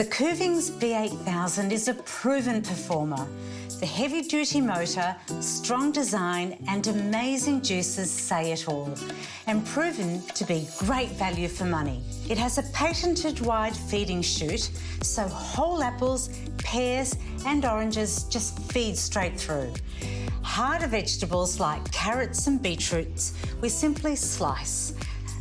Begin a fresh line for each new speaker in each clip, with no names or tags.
The Kuvings B8000 is a proven performer. The heavy-duty motor, strong design and amazing juices say it all, and proven to be great value for money. It has a patented wide feeding chute, so whole apples, pears and oranges just feed straight through. Harder vegetables like carrots and beetroots we simply slice.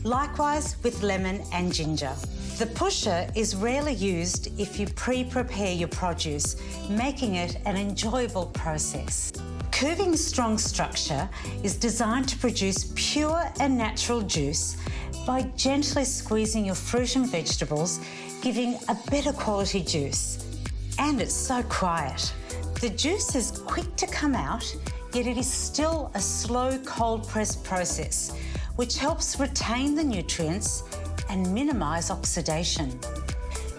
Likewise with lemon and ginger. The pusher is rarely used if you pre-prepare your produce, making it an enjoyable process. Kuvings' strong structure is designed to produce pure and natural juice by gently squeezing your fruit and vegetables, giving a better quality juice. And it's so quiet. The juice is quick to come out, yet it is still a slow cold press process, which helps retain the nutrients and minimise oxidation.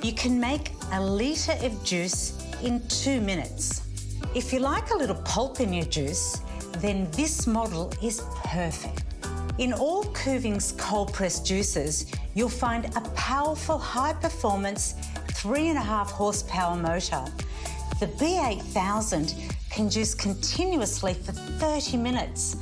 You can make a litre of juice in 2 minutes. If you like a little pulp in your juice, then this model is perfect. In all Kuvings cold pressed juices, you'll find a powerful high performance 3.5 horsepower motor. The B8000 can juice continuously for 30 minutes.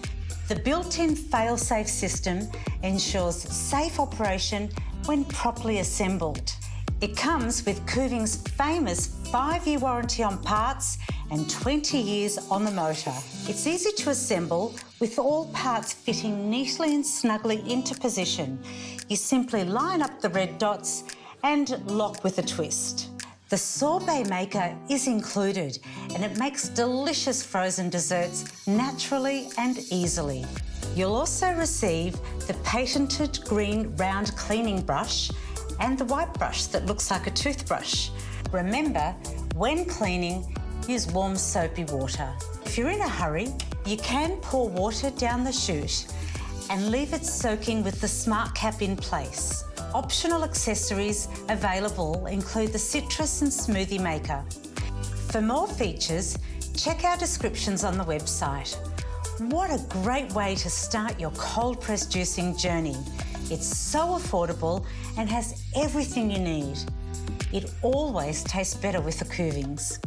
The built-in fail-safe system ensures safe operation when properly assembled. It comes with Kuvings' famous 5-year warranty on parts and 20 years on the motor. It's easy to assemble with all parts fitting neatly and snugly into position. You simply line up the red dots and lock with a twist. The Sorbet Maker is included and it makes delicious frozen desserts naturally and easily. You'll also receive the patented green round cleaning brush and the white brush that looks like a toothbrush. Remember, when cleaning, use warm soapy water. If you're in a hurry, you can pour water down the chute and leave it soaking with the smart cap in place. Optional accessories available include the citrus and smoothie maker. For more features, check our descriptions on the website. What a great way to start your cold press juicing journey. It's so affordable and has everything you need. It always tastes better with the Kuvings.